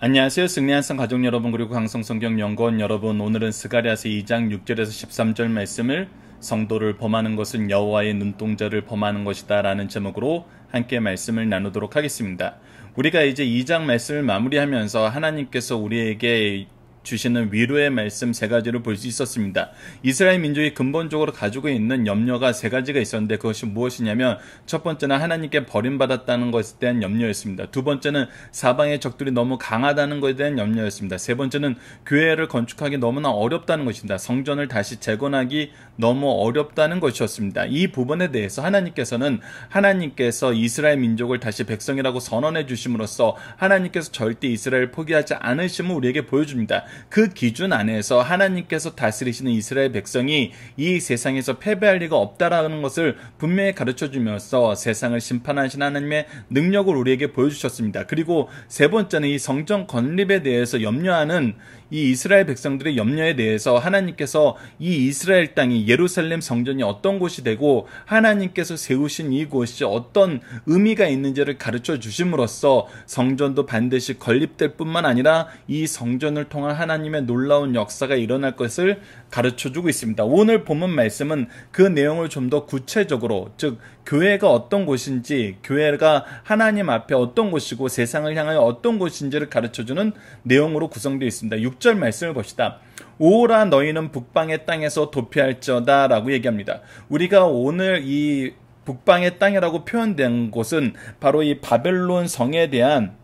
안녕하세요. 승리한성 가족 여러분, 그리고 강성성경 연구원 여러분, 오늘은 스가랴서 2장 6절에서 13절 말씀을 성도를 범하는 것은 여호와의 눈동자를 범하는 것이다 라는 제목으로 함께 말씀을 나누도록 하겠습니다. 우리가 이제 2장 말씀을 마무리하면서 하나님께서 우리에게 주시는 위로의 말씀 세 가지를 볼 수 있었습니다. 이스라엘 민족이 근본적으로 가지고 있는 염려가 세 가지가 있었는데, 그것이 무엇이냐면, 첫 번째는 하나님께 버림받았다는 것에 대한 염려였습니다. 두 번째는 사방의 적들이 너무 강하다는 것에 대한 염려였습니다. 세 번째는 교회를 건축하기 너무나 어렵다는 것입니다. 성전을 다시 재건하기 너무 어렵다는 것이었습니다. 이 부분에 대해서 하나님께서 이스라엘 민족을 다시 백성이라고 선언해 주심으로써 하나님께서 절대 이스라엘을 포기하지 않으심을 우리에게 보여줍니다. 그 기준 안에서 하나님께서 다스리시는 이스라엘 백성이 이 세상에서 패배할 리가 없다라는 것을 분명히 가르쳐주면서 세상을 심판하신 하나님의 능력을 우리에게 보여주셨습니다. 그리고 세 번째는 이 성전 건립에 대해서 염려하는 이 이스라엘 백성들의 염려에 대해서 하나님께서 이 이스라엘 땅이 예루살렘 성전이 어떤 곳이 되고 하나님께서 세우신 이곳이 어떤 의미가 있는지를 가르쳐 주심으로써 성전도 반드시 건립될 뿐만 아니라 이 성전을 통한 하나님의 놀라운 역사가 일어날 것을 가르쳐주고 있습니다. 오늘 본문 말씀은 그 내용을 좀 더 구체적으로, 즉 교회가 어떤 곳인지, 교회가 하나님 앞에 어떤 곳이고 세상을 향하여 어떤 곳인지를 가르쳐주는 내용으로 구성되어 있습니다. 6절 말씀을 봅시다. 오라 너희는 북방의 땅에서 도피할지어다 라고 얘기합니다. 우리가 오늘 이 북방의 땅이라고 표현된 곳은 바로 이 바벨론 성에 대한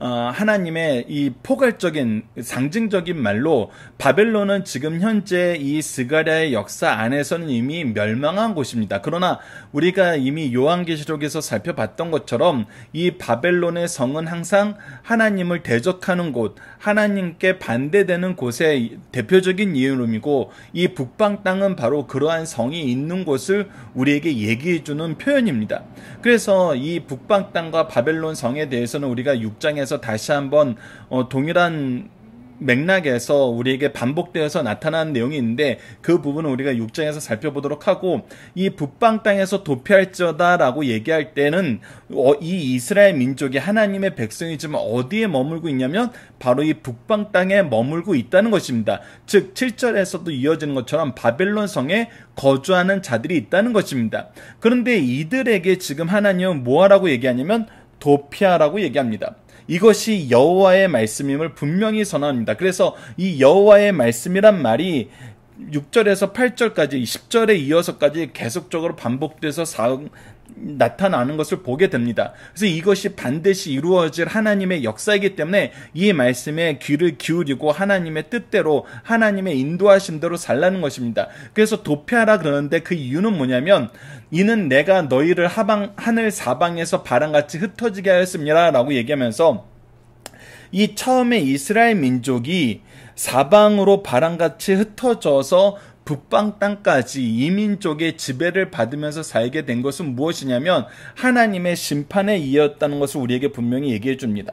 하나님의 이 포괄적인 상징적인 말로, 바벨론은 지금 현재 이 스가랴의 역사 안에서는 이미 멸망한 곳입니다. 그러나 우리가 이미 요한계시록에서 살펴봤던 것처럼 이 바벨론의 성은 항상 하나님을 대적하는 곳, 하나님께 반대되는 곳의 대표적인 이름이고, 이 북방 땅은 바로 그러한 성이 있는 곳을 우리에게 얘기해주는 표현입니다. 그래서 이 북방 땅과 바벨론 성에 대해서는 우리가 6장에서 다시 한번 동일한 맥락에서 우리에게 반복되어서 나타나는 내용이 있는데, 그 부분은 우리가 6장에서 살펴보도록 하고, 이 북방 땅에서 도피할지어다 라고 얘기할 때는 이 이스라엘 민족이 하나님의 백성이지만 어디에 머물고 있냐면 바로 이 북방 땅에 머물고 있다는 것입니다. 즉 7절에서도 이어지는 것처럼 바벨론 성에 거주하는 자들이 있다는 것입니다. 그런데 이들에게 지금 하나님은 뭐하라고 얘기하냐면 도피하라고 얘기합니다. 이것이 여호와의 말씀임을 분명히 선언합니다. 그래서 이 여호와의 말씀이란 말이 6절에서 8절까지 10절에 이어서까지 계속적으로 반복돼서 나타나는 것을 보게 됩니다. 그래서 이것이 반드시 이루어질 하나님의 역사이기 때문에 이 말씀에 귀를 기울이고 하나님의 뜻대로, 하나님의 인도하신 대로 살라는 것입니다. 그래서 도피하라 그러는데 그 이유는 뭐냐면, 이는 내가 너희를 하늘 사방에서 바람같이 흩어지게 하였습니다 라고 얘기하면서, 이 처음에 이스라엘 민족이 사방으로 바람같이 흩어져서 북방 땅까지 이민족의 지배를 받으면서 살게 된 것은 무엇이냐면 하나님의 심판에 이었다는 것을 우리에게 분명히 얘기해 줍니다.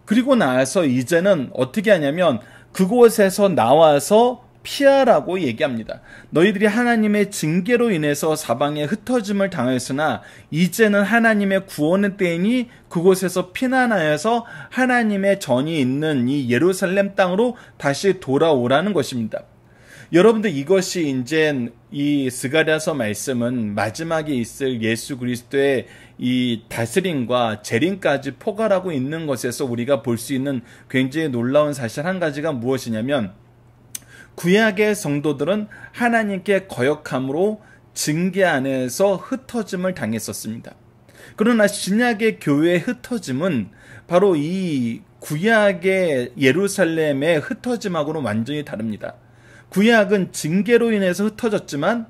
그리고 나서 이제는 어떻게 하냐면 그곳에서 나와서 피하라고 얘기합니다. 너희들이 하나님의 징계로 인해서 사방에 흩어짐을 당하였으나 이제는 하나님의 구원의 때이니 그곳에서 피난하여서 하나님의 전이 있는 이 예루살렘 땅으로 다시 돌아오라는 것입니다. 여러분들, 이것이 이제 이 스가랴서 말씀은 마지막에 있을 예수 그리스도의 이 다스림과 재림까지 포괄하고 있는 것에서 우리가 볼 수 있는 굉장히 놀라운 사실 한 가지가 무엇이냐면, 구약의 성도들은 하나님께 거역함으로 징계 안에서 흩어짐을 당했었습니다. 그러나 신약의 교회의 흩어짐은 바로 이 구약의 예루살렘의 흩어짐하고는 완전히 다릅니다. 구약은 징계로 인해서 흩어졌지만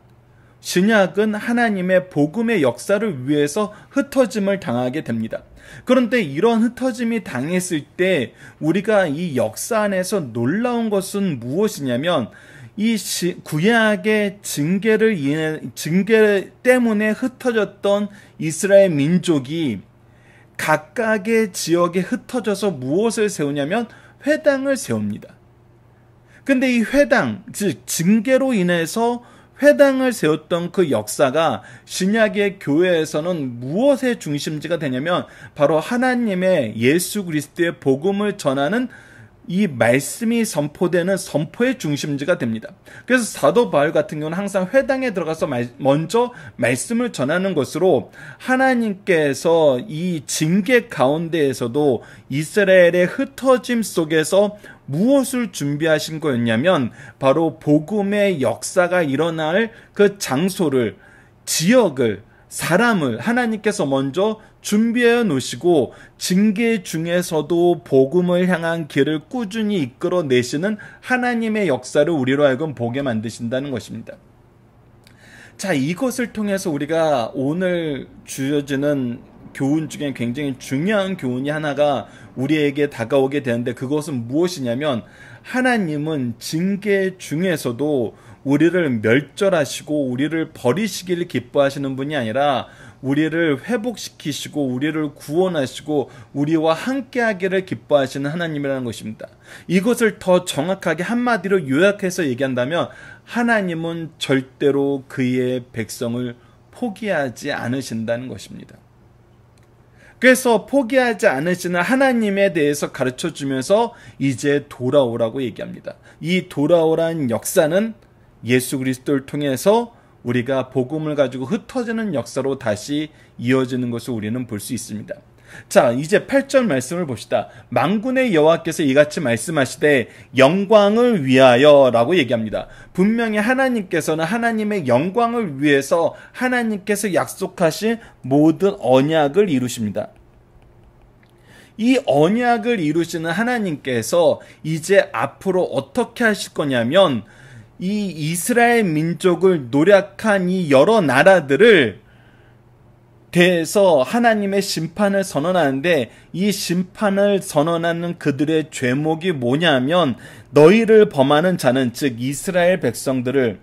신약은 하나님의 복음의 역사를 위해서 흩어짐을 당하게 됩니다. 그런데 이런 흩어짐이 당했을 때 우리가 이 역사 안에서 놀라운 것은 무엇이냐면, 이 구약의 징계 때문에 흩어졌던 이스라엘 민족이 각각의 지역에 흩어져서 무엇을 세우냐면 회당을 세웁니다. 근데 이 회당, 즉 징계로 인해서 회당을 세웠던 그 역사가 신약의 교회에서는 무엇의 중심지가 되냐면 바로 하나님의 예수 그리스도의 복음을 전하는 이 말씀이 선포되는 선포의 중심지가 됩니다. 그래서 사도 바울 같은 경우는 항상 회당에 들어가서 먼저 말씀을 전하는 것으로 하나님께서 이 징계 가운데에서도 이스라엘의 흩어짐 속에서 무엇을 준비하신 거였냐면 바로 복음의 역사가 일어날 그 장소를, 지역을, 사람을 하나님께서 먼저 준비해 놓으시고 징계 중에서도 복음을 향한 길을 꾸준히 이끌어내시는 하나님의 역사를 우리로 하여금 보게 만드신다는 것입니다. 자, 이것을 통해서 우리가 오늘 주어지는 교훈 중에 굉장히 중요한 교훈이 하나가 우리에게 다가오게 되는데, 그것은 무엇이냐면 하나님은 징계 중에서도 우리를 멸절하시고 우리를 버리시기를 기뻐하시는 분이 아니라 우리를 회복시키시고 우리를 구원하시고 우리와 함께하기를 기뻐하시는 하나님이라는 것입니다. 이것을 더 정확하게 한마디로 요약해서 얘기한다면 하나님은 절대로 그의 백성을 포기하지 않으신다는 것입니다. 그래서 포기하지 않으시는 하나님에 대해서 가르쳐주면서 이제 돌아오라고 얘기합니다. 이 돌아오라는 역사는 예수 그리스도를 통해서 우리가 복음을 가지고 흩어지는 역사로 다시 이어지는 것을 우리는 볼 수 있습니다. 자, 이제 8절 말씀을 봅시다. 만군의 여호와께서 이같이 말씀하시되 영광을 위하여 라고 얘기합니다. 분명히 하나님께서는 하나님의 영광을 위해서 하나님께서 약속하신 모든 언약을 이루십니다. 이 언약을 이루시는 하나님께서 이제 앞으로 어떻게 하실 거냐면 이 이스라엘 민족을 노략한 이 여러 나라들을 대해서 하나님의 심판을 선언하는데, 이 심판을 선언하는 그들의 죄목이 뭐냐면 너희를 범하는 자는, 즉 이스라엘 백성들을,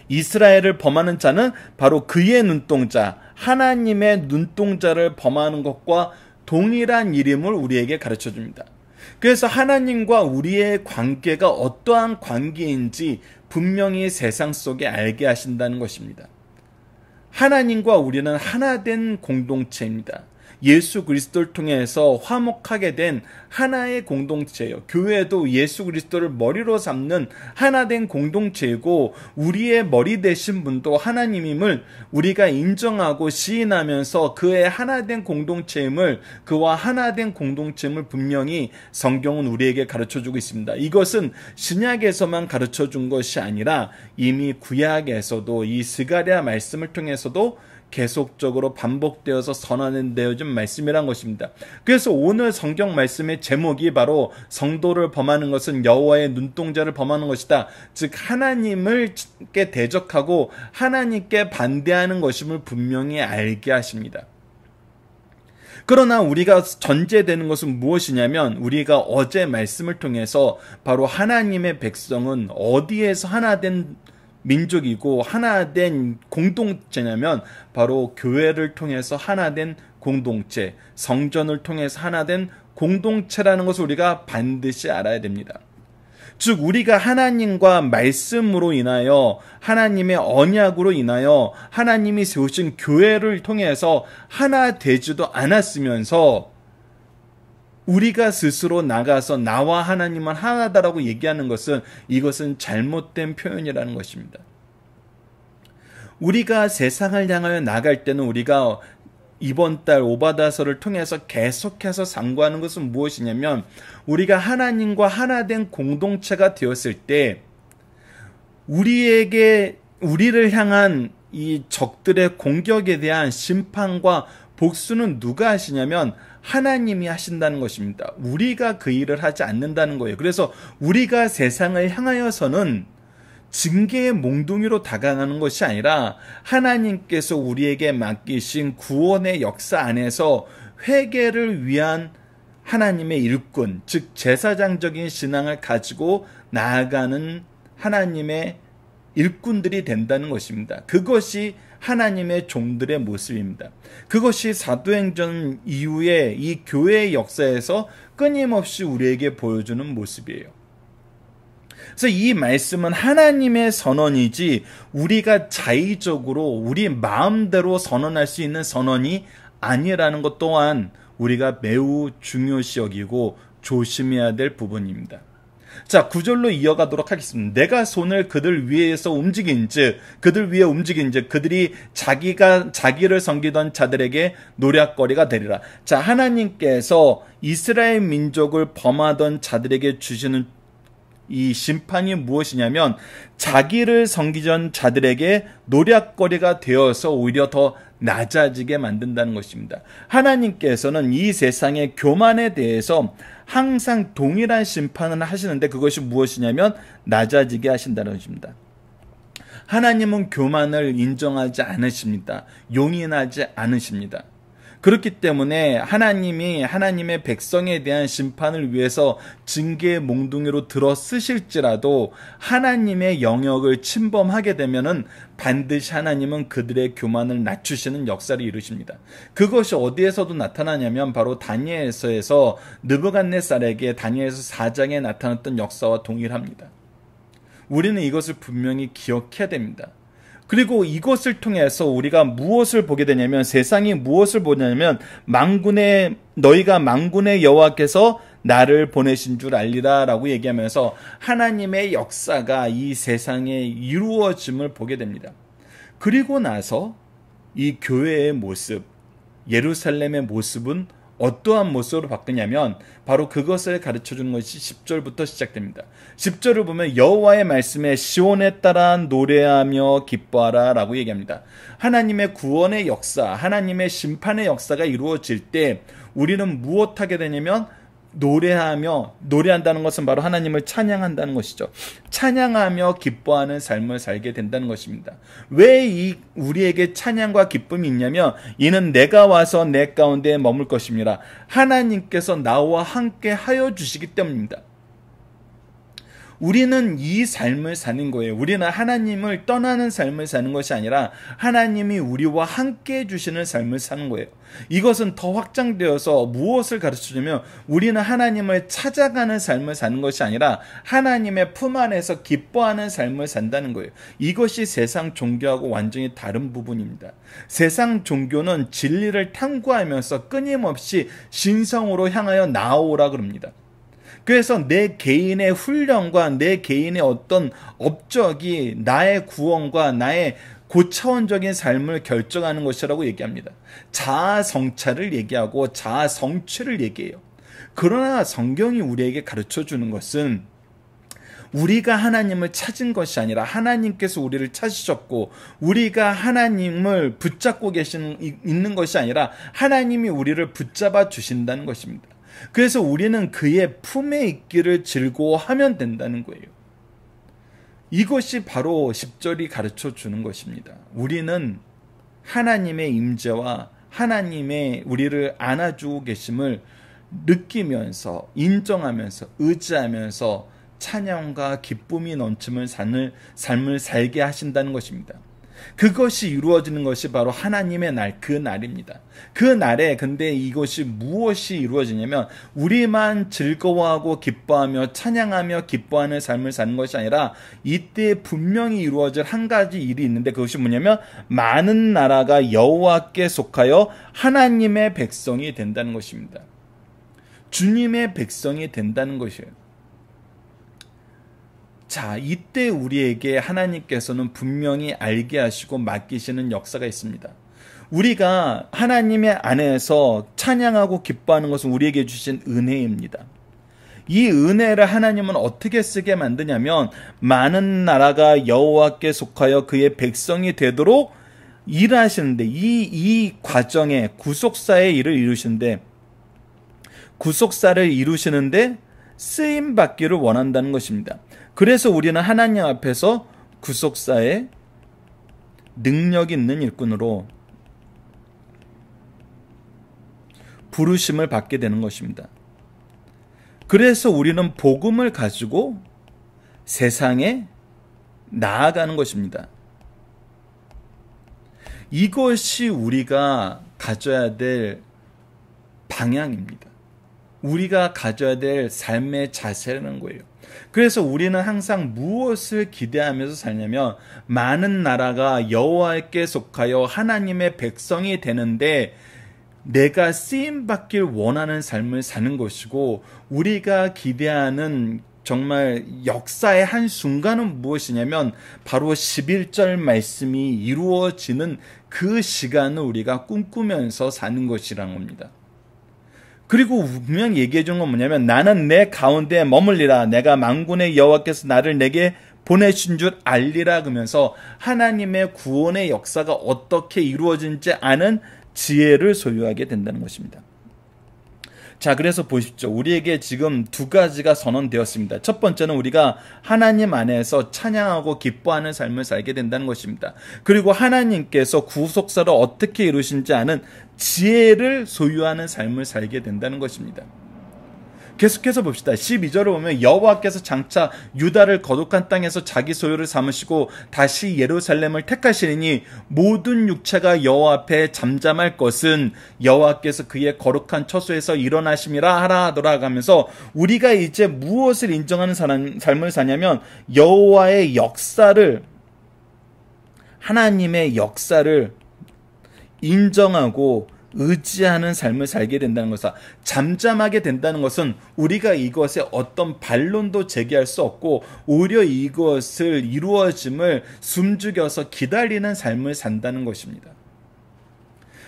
이스라엘을 범하는 자는 바로 그의 눈동자, 하나님의 눈동자를 범하는 것과 동일한 이름을 우리에게 가르쳐줍니다. 그래서 하나님과 우리의 관계가 어떠한 관계인지 분명히 세상 속에 알게 하신다는 것입니다. 하나님과 우리는 하나 된 공동체입니다. 예수 그리스도를 통해서 화목하게 된 하나의 공동체예요. 교회도 예수 그리스도를 머리로 삼는 하나 된 공동체이고 우리의 머리 되신 분도 하나님임을 우리가 인정하고 시인하면서 그의 하나 된 공동체임을, 그와 하나 된 공동체임을 분명히 성경은 우리에게 가르쳐주고 있습니다. 이것은 신약에서만 가르쳐준 것이 아니라 이미 구약에서도 이 스가랴 말씀을 통해서도 계속적으로 반복되어서 선언되어진 말씀이란 것입니다. 그래서 오늘 성경 말씀의 제목이 바로 성도를 범하는 것은 여호와의 눈동자를 범하는 것이다. 즉 하나님께 대적하고 하나님께 반대하는 것임을 분명히 알게 하십니다. 그러나 우리가 전제되는 것은 무엇이냐면 우리가 어제 말씀을 통해서 바로 하나님의 백성은 어디에서 하나된 민족이고 하나된 공동체냐면 바로 교회를 통해서 하나된 공동체, 성전을 통해서 하나된 공동체라는 것을 우리가 반드시 알아야 됩니다. 즉 우리가 하나님과 말씀으로 인하여, 하나님의 언약으로 인하여 하나님이 세우신 교회를 통해서 하나 되지도 않았으면서 우리가 스스로 나가서 나와 하나님은 하나다라고 얘기하는 것은, 이것은 잘못된 표현이라는 것입니다. 우리가 세상을 향하여 나갈 때는 우리가 이번 달 오바다서를 통해서 계속해서 상고하는 것은 무엇이냐면 우리가 하나님과 하나된 공동체가 되었을 때 우리를 향한 이 적들의 공격에 대한 심판과 복수는 누가 하시냐면 하나님이 하신다는 것입니다. 우리가 그 일을 하지 않는다는 거예요. 그래서 우리가 세상을 향하여서는 징계의 몽둥이로 다가가는 것이 아니라 하나님께서 우리에게 맡기신 구원의 역사 안에서 회개를 위한 하나님의 일꾼, 즉 제사장적인 신앙을 가지고 나아가는 하나님의 일꾼들이 된다는 것입니다. 그것이 하나님의 종들의 모습입니다. 그것이 사도행전 이후에 이 교회의 역사에서 끊임없이 우리에게 보여주는 모습이에요. 그래서 이 말씀은 하나님의 선언이지 우리가 자의적으로 우리 마음대로 선언할 수 있는 선언이 아니라는 것 또한 우리가 매우 중요시 여기고 조심해야 될 부분입니다. 자, 9절로 이어가도록 하겠습니다. 내가 손을 그들 위에서 움직인즉 그들이 자기를 섬기던 자들에게 노략거리가 되리라. 자, 하나님께서 이스라엘 민족을 범하던 자들에게 주시는 이 심판이 무엇이냐면 자기를 섬기던 자들에게 노략거리가 되어서 오히려 더 낮아지게 만든다는 것입니다. 하나님께서는 이 세상의 교만에 대해서 항상 동일한 심판을 하시는데 그것이 무엇이냐면 낮아지게 하신다는 것입니다. 하나님은 교만을 인정하지 않으십니다. 용인하지 않으십니다. 그렇기 때문에 하나님이 하나님의 백성에 대한 심판을 위해서 징계의 몽둥이로 들어 쓰실지라도 하나님의 영역을 침범하게 되면은 반드시 하나님은 그들의 교만을 낮추시는 역사를 이루십니다. 그것이 어디에서도 나타나냐면 바로 다니엘서에서 느부갓네살에게 다니엘서 4장에 나타났던 역사와 동일합니다. 우리는 이것을 분명히 기억해야 됩니다. 그리고 이것을 통해서 우리가 무엇을 보게 되냐면 세상이 무엇을 보냐면 너희가 만군의 여호와께서 나를 보내신 줄 알리라 라고 얘기하면서 하나님의 역사가 이 세상에 이루어짐을 보게 됩니다. 그리고 나서 이 교회의 모습, 예루살렘의 모습은 어떠한 모습으로 바뀌냐면 바로 그것을 가르쳐주는 것이 10절부터 시작됩니다. 10절을 보면 여호와의 말씀에 시온에 따라 노래하며 기뻐하라 라고 얘기합니다. 하나님의 구원의 역사, 하나님의 심판의 역사가 이루어질 때 우리는 무엇하게 되냐면 노래한다는 것은 바로 하나님을 찬양한다는 것이죠. 찬양하며 기뻐하는 삶을 살게 된다는 것입니다. 왜 우리에게 찬양과 기쁨이 있냐면 이는 내가 와서 내 가운데 머물 것입니다. 하나님께서 나와 함께 하여 주시기 때문입니다. 우리는 이 삶을 사는 거예요. 우리는 하나님을 떠나는 삶을 사는 것이 아니라 하나님이 우리와 함께 해주시는 삶을 사는 거예요. 이것은 더 확장되어서 무엇을 가르쳐주냐면 우리는 하나님을 찾아가는 삶을 사는 것이 아니라 하나님의 품 안에서 기뻐하는 삶을 산다는 거예요. 이것이 세상 종교하고 완전히 다른 부분입니다. 세상 종교는 진리를 탐구하면서 끊임없이 신성으로 향하여 나아오라 그럽니다. 그래서 내 개인의 훈련과 내 개인의 어떤 업적이 나의 구원과 나의 고차원적인 삶을 결정하는 것이라고 얘기합니다. 자아 성찰을 얘기하고 자아 성취를 얘기해요. 그러나 성경이 우리에게 가르쳐 주는 것은 우리가 하나님을 찾은 것이 아니라 하나님께서 우리를 찾으셨고 우리가 하나님을 붙잡고 있는 것이 아니라 하나님이 우리를 붙잡아 주신다는 것입니다. 그래서 우리는 그의 품에 있기를 즐거워하면 된다는 거예요. 이것이 바로 10절이 가르쳐 주는 것입니다. 우리는 하나님의 임재와 하나님의 우리를 안아주고 계심을 느끼면서 인정하면서 의지하면서 찬양과 기쁨이 넘치는 삶을 살게 하신다는 것입니다. 그것이 이루어지는 것이 바로 하나님의 날, 그 날입니다. 그 날에 근데 이것이 무엇이 이루어지냐면 우리만 즐거워하고 기뻐하며 찬양하며 기뻐하는 삶을 사는 것이 아니라 이때 분명히 이루어질 한 가지 일이 있는데 그것이 뭐냐면 많은 나라가 여호와께 속하여 하나님의 백성이 된다는 것입니다. 주님의 백성이 된다는 것이에요. 자, 이때 우리에게 하나님께서는 분명히 알게 하시고 맡기시는 역사가 있습니다. 우리가 하나님의 안에서 찬양하고 기뻐하는 것은 우리에게 주신 은혜입니다. 이 은혜를 하나님은 어떻게 쓰게 만드냐면 많은 나라가 여호와께 속하여 그의 백성이 되도록 일하시는데 이 과정에 구속사의 일을 이루시는데 구속사를 이루시는데 쓰임 받기를 원한다는 것입니다. 그래서 우리는 하나님 앞에서 구속사의 능력 있는 일꾼으로 부르심을 받게 되는 것입니다. 그래서 우리는 복음을 가지고 세상에 나아가는 것입니다. 이것이 우리가 가져야 될 방향입니다. 우리가 가져야 될 삶의 자세라는 거예요. 그래서 우리는 항상 무엇을 기대하면서 살냐면 많은 나라가 여호와께 속하여 하나님의 백성이 되는데 내가 쓰임받길 원하는 삶을 사는 것이고, 우리가 기대하는 정말 역사의 한 순간은 무엇이냐면 바로 11절 말씀이 이루어지는 그 시간을 우리가 꿈꾸면서 사는 것이라는 겁니다. 그리고 분명 얘기해 준 건 뭐냐면 나는 내 가운데 머물리라, 내가 만군의 여호와께서 나를 내게 보내신 줄 알리라, 그러면서 하나님의 구원의 역사가 어떻게 이루어진지 아는 지혜를 소유하게 된다는 것입니다. 자, 그래서 보십시오. 우리에게 지금 두 가지가 선언되었습니다. 첫 번째는 우리가 하나님 안에서 찬양하고 기뻐하는 삶을 살게 된다는 것입니다. 그리고 하나님께서 구속사를 어떻게 이루신지 아는 지혜를 소유하는 삶을 살게 된다는 것입니다. 계속해서 봅시다. 12절을 보면 여호와께서 장차 유다를 거룩한 땅에서 자기 소유를 삼으시고 다시 예루살렘을 택하시리니 모든 육체가 여호와 앞에 잠잠할 것은 여호와께서 그의 거룩한 처소에서 일어나심이라 하라 하더라 하면서, 우리가 이제 무엇을 인정하는 삶을 사냐면 여호와의 역사를, 하나님의 역사를 인정하고 의지하는 삶을 살게 된다는 것이다. 잠잠하게 된다는 것은 우리가 이것에 어떤 반론도 제기할 수 없고 오히려 이것을 이루어짐을 숨죽여서 기다리는 삶을 산다는 것입니다.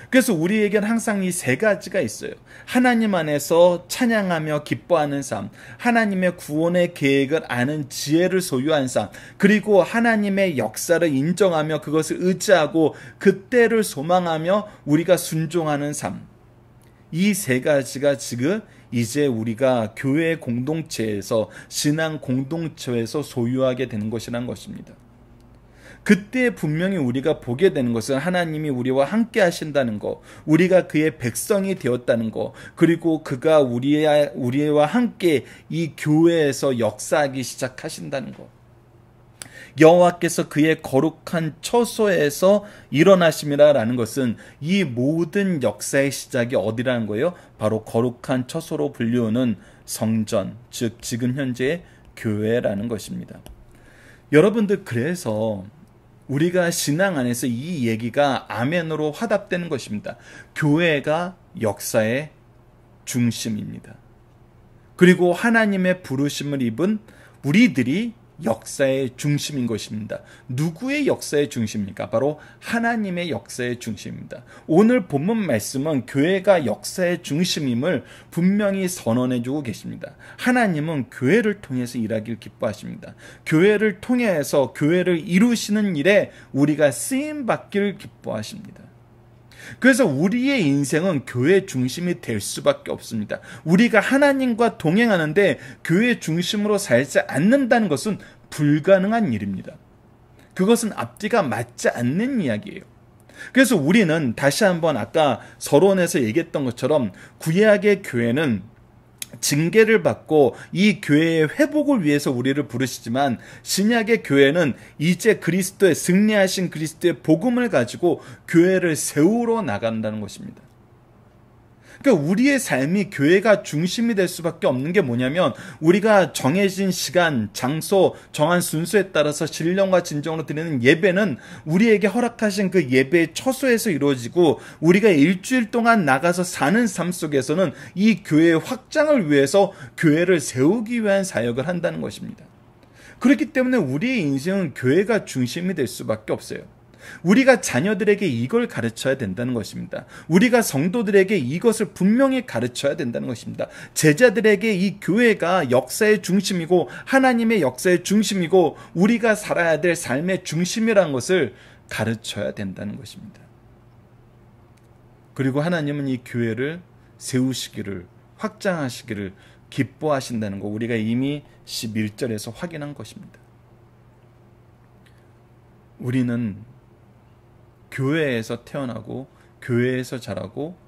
그래서 우리에겐 항상 이 세 가지가 있어요. 하나님 안에서 찬양하며 기뻐하는 삶, 하나님의 구원의 계획을 아는 지혜를 소유한 삶, 그리고 하나님의 역사를 인정하며 그것을 의지하고 그때를 소망하며 우리가 순종하는 삶. 이 세 가지가 지금 이제 우리가 교회 공동체에서, 신앙 공동체에서 소유하게 되는 것이라는 것입니다. 그때 분명히 우리가 보게 되는 것은 하나님이 우리와 함께 하신다는 것, 우리가 그의 백성이 되었다는 것, 그리고 그가 우리와 함께 이 교회에서 역사하기 시작하신다는 것. 여호와께서 그의 거룩한 처소에서 일어나심이라는 것은 이 모든 역사의 시작이 어디라는 거예요? 바로 거룩한 처소로 불리우는 성전, 즉 지금 현재의 교회라는 것입니다. 여러분들, 그래서 우리가 신앙 안에서 이 얘기가 아멘으로 화답되는 것입니다. 교회가 역사의 중심입니다. 그리고 하나님의 부르심을 입은 우리들이 역사의 중심인 것입니다. 누구의 역사의 중심입니까? 바로 하나님의 역사의 중심입니다. 오늘 본문 말씀은 교회가 역사의 중심임을 분명히 선언해주고 계십니다. 하나님은 교회를 통해서 일하길 기뻐하십니다. 교회를 통해서 교회를 이루시는 일에 우리가 쓰임받기를 기뻐하십니다. 그래서 우리의 인생은 교회 중심이 될 수밖에 없습니다. 우리가 하나님과 동행하는데 교회 중심으로 살지 않는다는 것은 불가능한 일입니다. 그것은 앞뒤가 맞지 않는 이야기예요. 그래서 우리는 다시 한번 아까 서론에서 얘기했던 것처럼 구약의 교회는 징계를 받고 이 교회의 회복을 위해서 우리를 부르시지만, 신약의 교회는 이제 그리스도의 승리하신 그리스도의 복음을 가지고 교회를 세우러 나간다는 것입니다. 그러니까 우리의 삶이 교회가 중심이 될 수밖에 없는 게 뭐냐면, 우리가 정해진 시간, 장소, 정한 순서에 따라서 신령과 진정으로 드리는 예배는 우리에게 허락하신 그 예배의 처소에서 이루어지고, 우리가 일주일 동안 나가서 사는 삶 속에서는 이 교회의 확장을 위해서 교회를 세우기 위한 사역을 한다는 것입니다. 그렇기 때문에 우리의 인생은 교회가 중심이 될 수밖에 없어요. 우리가 자녀들에게 이걸 가르쳐야 된다는 것입니다. 우리가 성도들에게 이것을 분명히 가르쳐야 된다는 것입니다. 제자들에게 이 교회가 역사의 중심이고 하나님의 역사의 중심이고 우리가 살아야 될 삶의 중심이라는 것을 가르쳐야 된다는 것입니다. 그리고 하나님은 이 교회를 세우시기를, 확장하시기를 기뻐하신다는 거 우리가 이미 11절에서 확인한 것입니다. 우리는 교회에서 태어나고 교회에서 자라고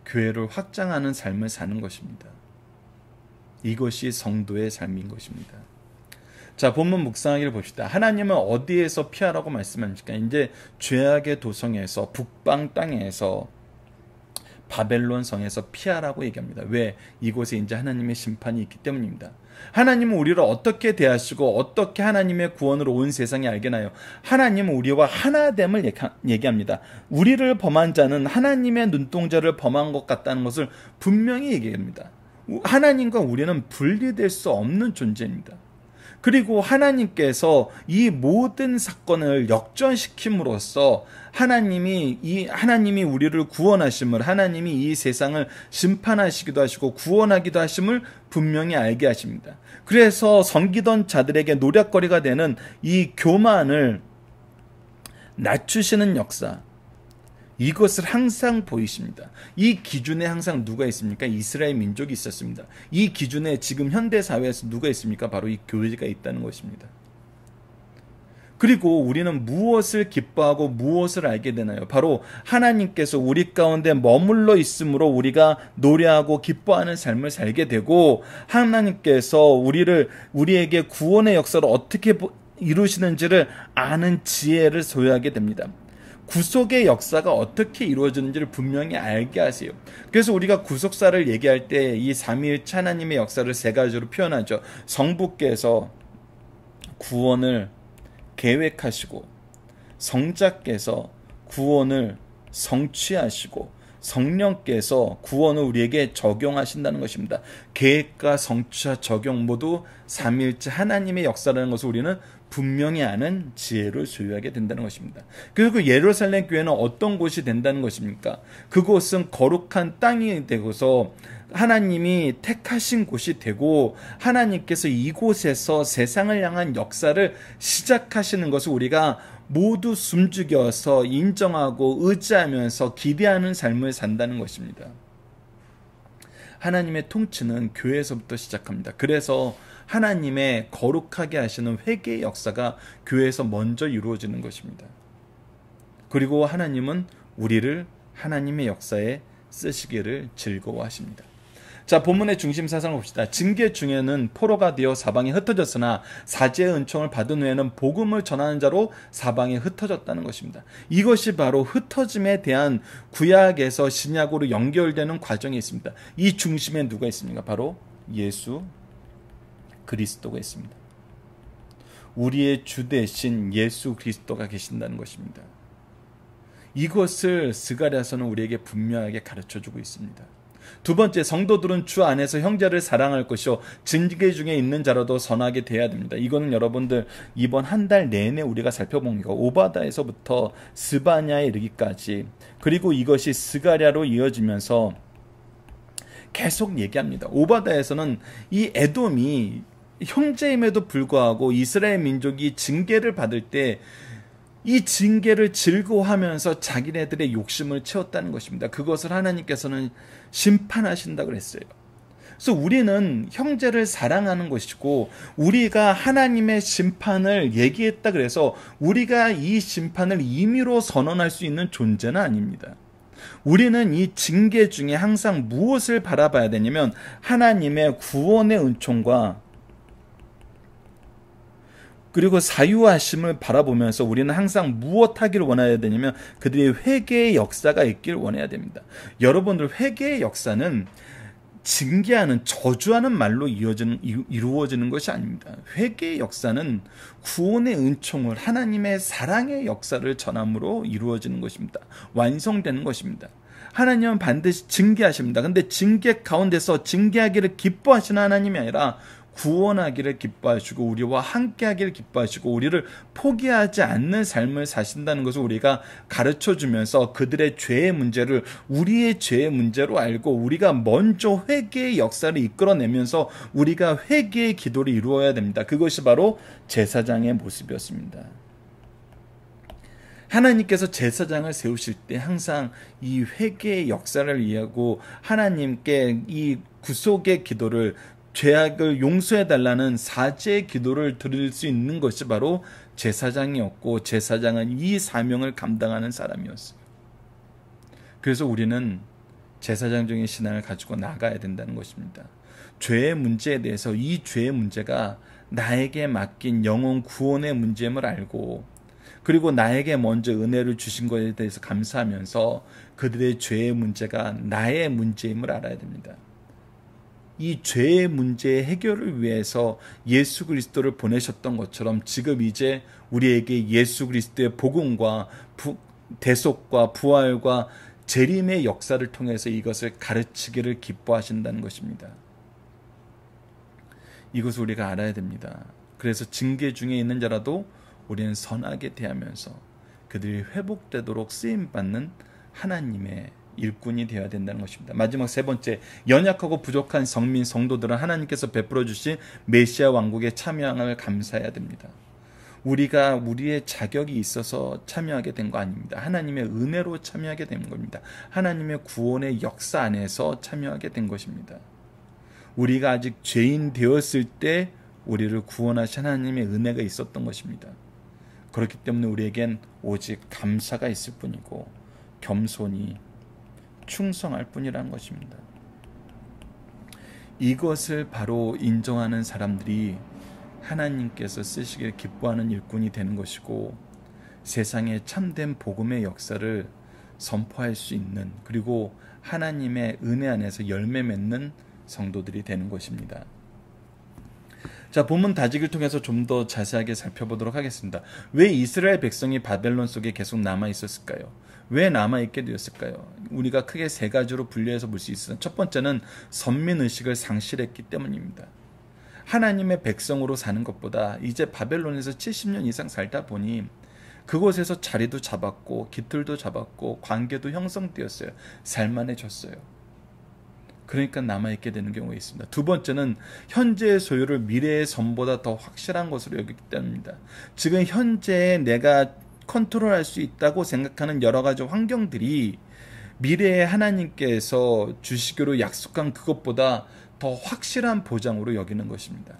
교회를 확장하는 삶을 사는 것입니다. 이것이 성도의 삶인 것입니다. 자, 본문 묵상하기를 봅시다. 하나님은 어디에서 피하라고 말씀하십니까? 이제 죄악의 도성에서, 북방 땅에서 바벨론 성에서 피하라고 얘기합니다. 왜? 이곳에 이제 하나님의 심판이 있기 때문입니다. 하나님은 우리를 어떻게 대하시고 어떻게 하나님의 구원으로 온 세상이 알게나요? 하나님은 우리와 하나됨을 얘기합니다. 우리를 범한 자는 하나님의 눈동자를 범한 것 같다는 것을 분명히 얘기합니다. 하나님과 우리는 분리될 수 없는 존재입니다. 그리고 하나님께서 이 모든 사건을 역전시킴으로써 하나님이 우리를 구원하심을, 하나님이 이 세상을 심판하시기도 하시고 구원하기도 하심을 분명히 알게 하십니다. 그래서 섬기던 자들에게 노략거리가 되는 이 교만을 낮추시는 역사, 이것을 항상 보이십니다. 이 기준에 항상 누가 있습니까? 이스라엘 민족이 있었습니다. 이 기준에 지금 현대 사회에서 누가 있습니까? 바로 이 교회가 있다는 것입니다. 그리고 우리는 무엇을 기뻐하고 무엇을 알게 되나요? 바로 하나님께서 우리 가운데 머물러 있으므로 우리가 노래하고 기뻐하는 삶을 살게 되고, 하나님께서 우리에게 구원의 역사를 어떻게 이루시는지를 아는 지혜를 소유하게 됩니다. 구속의 역사가 어떻게 이루어지는지를 분명히 알게 하세요. 그래서 우리가 구속사를 얘기할 때 이 삼위일체 하나님의 역사를 세 가지로 표현하죠. 성부께서 구원을 계획하시고, 성자께서 구원을 성취하시고, 성령께서 구원을 우리에게 적용하신다는 것입니다. 계획과 성취와 적용 모두 삼위일체 하나님의 역사라는 것을 우리는 분명히 아는 지혜를 소유하게 된다는 것입니다. 그리고 예루살렘 교회는 어떤 곳이 된다는 것입니까? 그곳은 거룩한 땅이 되고서 하나님이 택하신 곳이 되고, 하나님께서 이곳에서 세상을 향한 역사를 시작하시는 것을 우리가 모두 숨죽여서 인정하고 의지하면서 기대하는 삶을 산다는 것입니다. 하나님의 통치는 교회에서부터 시작합니다. 그래서 하나님의 거룩하게 하시는 회개의 역사가 교회에서 먼저 이루어지는 것입니다. 그리고 하나님은 우리를 하나님의 역사에 쓰시기를 즐거워하십니다. 자, 본문의 중심 사상을 봅시다. 징계 중에는 포로가 되어 사방에 흩어졌으나 사제의 은총을 받은 후에는 복음을 전하는 자로 사방에 흩어졌다는 것입니다. 이것이 바로 흩어짐에 대한 구약에서 신약으로 연결되는 과정이 있습니다. 이 중심에 누가 있습니까? 바로 예수 그리스도가 있습니다. 우리의 주 대신 예수 그리스도가 계신다는 것입니다. 이것을 스가랴서는 우리에게 분명하게 가르쳐주고 있습니다. 두 번째, 성도들은 주 안에서 형제를 사랑할 것이요 징계 중에 있는 자라도 선하게 돼야 됩니다. 이거는 여러분들 이번 한 달 내내 우리가 살펴본 거, 오바다에서부터 스바냐에 이르기까지, 그리고 이것이 스가랴로 이어지면서 계속 얘기합니다. 오바다에서는 이 에돔이 형제임에도 불구하고 이스라엘 민족이 징계를 받을 때 이 징계를 즐거워하면서 자기네들의 욕심을 채웠다는 것입니다. 그것을 하나님께서는 심판하신다고 그랬어요. 그래서 우리는 형제를 사랑하는 것이고, 우리가 하나님의 심판을 얘기했다 그래서 우리가 이 심판을 임의로 선언할 수 있는 존재는 아닙니다. 우리는 이 징계 중에 항상 무엇을 바라봐야 되냐면 하나님의 구원의 은총과 그리고 사유하심을 바라보면서 우리는 항상 무엇 하기를 원해야 되냐면 그들의 회개의 역사가 있기를 원해야 됩니다. 여러분들, 회개의 역사는 징계하는, 저주하는 말로 이루어지는 것이 아닙니다. 회개의 역사는 구원의 은총을, 하나님의 사랑의 역사를 전함으로 이루어지는 것입니다. 완성되는 것입니다. 하나님은 반드시 징계하십니다. 근데 징계 가운데서 징계하기를 기뻐하시는 하나님이 아니라 구원하기를 기뻐하시고 우리와 함께하기를 기뻐하시고 우리를 포기하지 않는 삶을 사신다는 것을 우리가 가르쳐주면서 그들의 죄의 문제를 우리의 죄의 문제로 알고 우리가 먼저 회개의 역사를 이끌어내면서 우리가 회개의 기도를 이루어야 됩니다. 그것이 바로 제사장의 모습이었습니다. 하나님께서 제사장을 세우실 때 항상 이 회개의 역사를 이해하고 하나님께 이 구속의 기도를, 죄악을 용서해달라는 사죄의 기도를 드릴 수 있는 것이 바로 제사장이었고, 제사장은 이 사명을 감당하는 사람이었어요. 그래서 우리는 제사장적인 신앙을 가지고 나가야 된다는 것입니다. 죄의 문제에 대해서 이 죄의 문제가 나에게 맡긴 영혼 구원의 문제임을 알고, 그리고 나에게 먼저 은혜를 주신 것에 대해서 감사하면서 그들의 죄의 문제가 나의 문제임을 알아야 됩니다. 이 죄의 문제의 해결을 위해서 예수 그리스도를 보내셨던 것처럼 지금 이제 우리에게 예수 그리스도의 복음과 대속과 부활과 재림의 역사를 통해서 이것을 가르치기를 기뻐하신다는 것입니다. 이것을 우리가 알아야 됩니다. 그래서 징계 중에 있는 자라도 우리는 선하게 대하면서 그들이 회복되도록 쓰임받는 하나님의 일꾼이 되어야 된다는 것입니다. 마지막 세 번째, 연약하고 부족한 성도들은 하나님께서 베풀어 주신 메시아 왕국에 참여함을 감사해야 됩니다. 우리가 우리의 자격이 있어서 참여하게 된 거 아닙니다. 하나님의 은혜로 참여하게 된 겁니다. 하나님의 구원의 역사 안에서 참여하게 된 것입니다. 우리가 아직 죄인 되었을 때 우리를 구원하신 하나님의 은혜가 있었던 것입니다. 그렇기 때문에 우리에겐 오직 감사가 있을 뿐이고 겸손히 충성할 뿐이라는 것입니다. 이것을 바로 인정하는 사람들이 하나님께서 쓰시길 기뻐하는 일꾼이 되는 것이고 세상에 참된 복음의 역사를 선포할 수 있는, 그리고 하나님의 은혜 안에서 열매 맺는 성도들이 되는 것입니다. 자, 본문 다지기를 통해서 좀 더 자세하게 살펴보도록 하겠습니다. 왜 이스라엘 백성이 바벨론 속에 계속 남아 있었을까요? 왜 남아있게 되었을까요? 우리가 크게 세 가지로 분류해서 볼 수 있어요. 첫 번째는 선민의식을 상실했기 때문입니다. 하나님의 백성으로 사는 것보다 이제 바벨론에서 70년 이상 살다 보니 그곳에서 자리도 잡았고 깃들도 잡았고 관계도 형성되었어요. 살만해졌어요. 그러니까 남아있게 되는 경우가 있습니다. 두 번째는 현재의 소유를 미래의 선보다 더 확실한 것으로 여기기 때문입니다. 지금 현재에 내가 컨트롤할 수 있다고 생각하는 여러 가지 환경들이 미래에 하나님께서 주시기로 약속한 그것보다 더 확실한 보장으로 여기는 것입니다.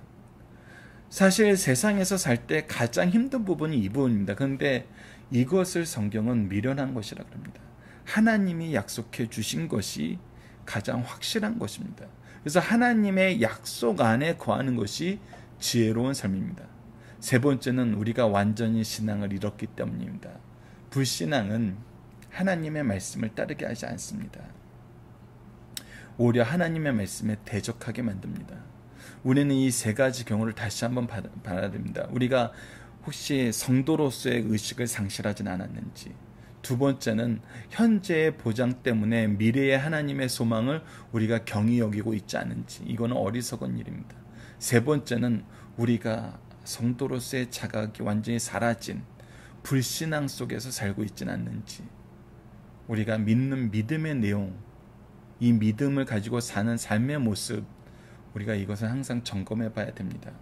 사실 세상에서 살 때 가장 힘든 부분이 이 부분입니다. 그런데 이것을 성경은 미련한 것이라고 합니다. 하나님이 약속해 주신 것이 가장 확실한 것입니다. 그래서 하나님의 약속 안에 거하는 것이 지혜로운 삶입니다. 세 번째는 우리가 완전히 신앙을 잃었기 때문입니다. 불신앙은 하나님의 말씀을 따르게 하지 않습니다. 오히려 하나님의 말씀에 대적하게 만듭니다. 우리는 이 세 가지 경우를 다시 한번 봐야 됩니다. 우리가 혹시 성도로서의 의식을 상실하진 않았는지, 두 번째는 현재의 보장 때문에 미래의 하나님의 소망을 우리가 경히 여기고 있지 않은지, 이거는 어리석은 일입니다. 세 번째는 우리가 성도로서의 자각이 완전히 사라진 불신앙 속에서 살고 있지는 않는지, 우리가 믿는 믿음의 내용, 이 믿음을 가지고 사는 삶의 모습, 우리가 이것을 항상 점검해 봐야 됩니다.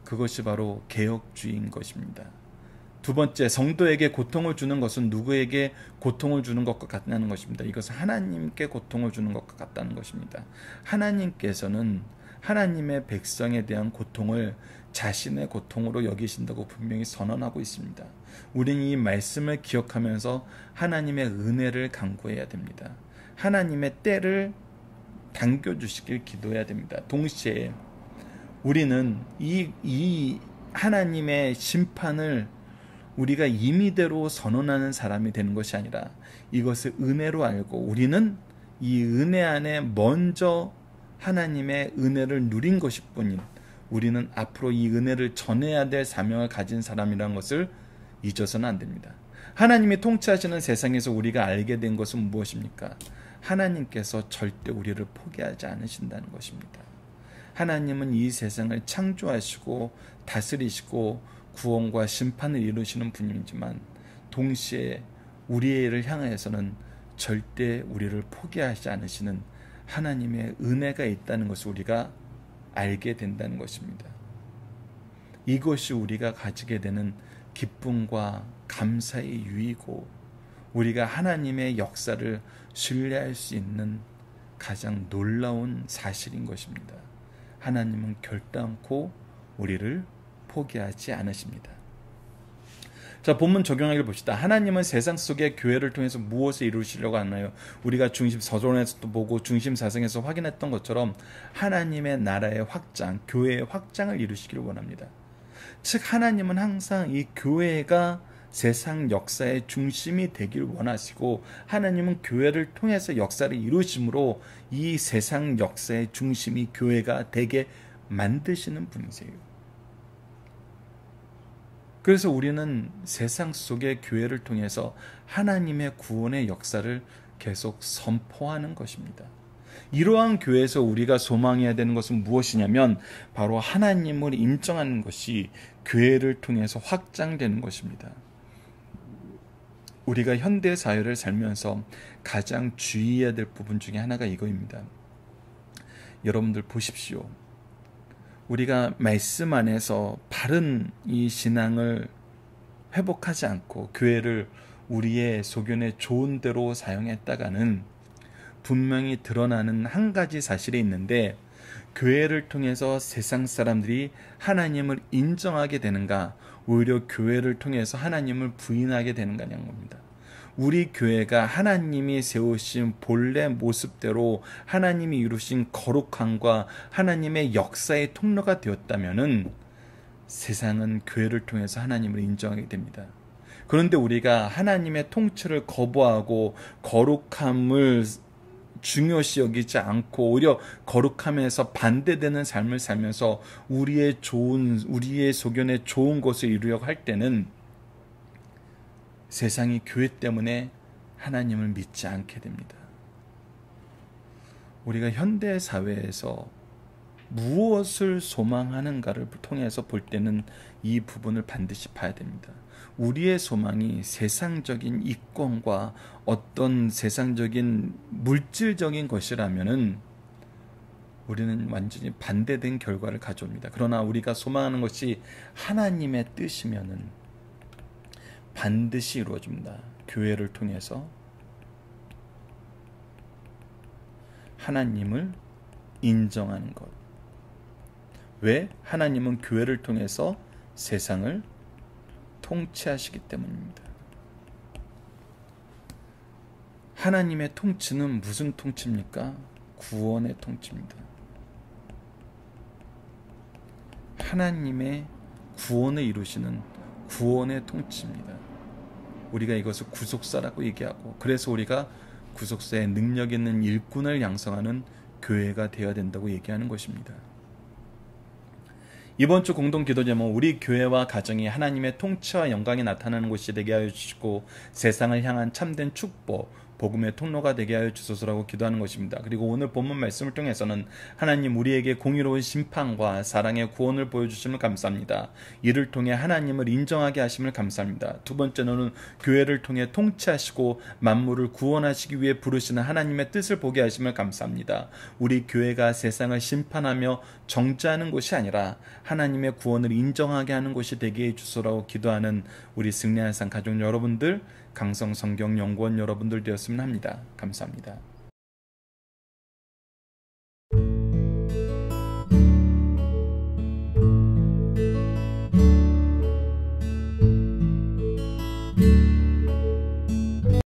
그것이 바로 개혁주의인 것입니다. 두 번째, 성도에게 고통을 주는 것은 누구에게 고통을 주는 것과 같다는 것입니다. 이것은 하나님께 고통을 주는 것과 같다는 것입니다. 하나님께서는 하나님의 백성에 대한 고통을 자신의 고통으로 여기신다고 분명히 선언하고 있습니다. 우리는 이 말씀을 기억하면서 하나님의 은혜를 간구해야 됩니다. 하나님의 때를 당겨주시길 기도해야 됩니다. 동시에 우리는 이 하나님의 심판을 우리가 임의대로 선언하는 사람이 되는 것이 아니라 이것을 은혜로 알고 우리는 이 은혜 안에 먼저 하나님의 은혜를 누린 것일 뿐인, 우리는 앞으로 이 은혜를 전해야 될 사명을 가진 사람이라는 것을 잊어서는 안 됩니다. 하나님이 통치하시는 세상에서 우리가 알게 된 것은 무엇입니까? 하나님께서 절대 우리를 포기하지 않으신다는 것입니다. 하나님은 이 세상을 창조하시고 다스리시고 구원과 심판을 이루시는 분이지만 동시에 우리를 향해서는 절대 우리를 포기하지 않으시는 하나님의 은혜가 있다는 것을 우리가 알게 된다는 것입니다. 이것이 우리가 가지게 되는 기쁨과 감사의 유의고 우리가 하나님의 역사를 신뢰할 수 있는 가장 놀라운 사실인 것입니다. 하나님은 결단코 우리를 포기하지 않으십니다. 자, 본문 적용하기를 봅시다. 하나님은 세상 속의 교회를 통해서 무엇을 이루시려고 하나요? 우리가 중심 서론에서도 보고 중심 사성에서 확인했던 것처럼 하나님의 나라의 확장, 교회의 확장을 이루시기를 원합니다. 즉 하나님은 항상 이 교회가 세상 역사의 중심이 되길 원하시고 하나님은 교회를 통해서 역사를 이루심으로 이 세상 역사의 중심이 교회가 되게 만드시는 분이세요. 그래서 우리는 세상 속의 교회를 통해서 하나님의 구원의 역사를 계속 선포하는 것입니다. 이러한 교회에서 우리가 소망해야 되는 것은 무엇이냐면 바로 하나님을 인정하는 것이 교회를 통해서 확장되는 것입니다. 우리가 현대 사회를 살면서 가장 주의해야 될 부분 중에 하나가 이거입니다. 여러분들 보십시오. 우리가 말씀 안에서 바른 이 신앙을 회복하지 않고 교회를 우리의 소견에 좋은 대로 사용했다가는 분명히 드러나는 한 가지 사실이 있는데, 교회를 통해서 세상 사람들이 하나님을 인정하게 되는가, 오히려 교회를 통해서 하나님을 부인하게 되는가냐는 겁니다. 우리 교회가 하나님이 세우신 본래 모습대로 하나님이 이루신 거룩함과 하나님의 역사의 통로가 되었다면은 세상은 교회를 통해서 하나님을 인정하게 됩니다. 그런데 우리가 하나님의 통치를 거부하고 거룩함을 중요시 여기지 않고 오히려 거룩함에서 반대되는 삶을 살면서 우리의 소견에 좋은 것을 이루려고 할 때는 세상이 교회 때문에 하나님을 믿지 않게 됩니다. 우리가 현대 사회에서 무엇을 소망하는가를 통해서 볼 때는 이 부분을 반드시 봐야 됩니다. 우리의 소망이 세상적인 이권과 어떤 세상적인 물질적인 것이라면은 우리는 완전히 반대된 결과를 가져옵니다. 그러나 우리가 소망하는 것이 하나님의 뜻이면은 반드시 이루어집니다. 교회를 통해서 하나님을 인정하는 것. 왜? 하나님은 교회를 통해서 세상을 통치하시기 때문입니다. 하나님의 통치는 무슨 통치입니까? 구원의 통치입니다. 하나님의 구원을 이루시는 구원의 통치입니다. 우리가 이것을 구속사라고 얘기하고, 그래서 우리가 구속사의 능력 있는 일꾼을 양성하는 교회가 되어야 된다고 얘기하는 것입니다. 이번 주 공동 기도 제목, 우리 교회와 가정이 하나님의 통치와 영광이 나타나는 곳이 되게 하여 주시고 세상을 향한 참된 축복, 복음의 통로가 되게 하여 주소서라고 기도하는 것입니다. 그리고 오늘 본문 말씀을 통해서는 하나님 우리에게 공의로운 심판과 사랑의 구원을 보여주심을 감사합니다. 이를 통해 하나님을 인정하게 하심을 감사합니다. 두 번째로는 교회를 통해 통치하시고 만물을 구원하시기 위해 부르시는 하나님의 뜻을 보게 하심을 감사합니다. 우리 교회가 세상을 심판하며 정죄하는 곳이 아니라 하나님의 구원을 인정하게 하는 곳이 되게 해주소서라고 기도하는 우리 승리한 산 가족 여러분들, 강성 성경 연구원 여러분들 되었으면 합니다. 감사합니다.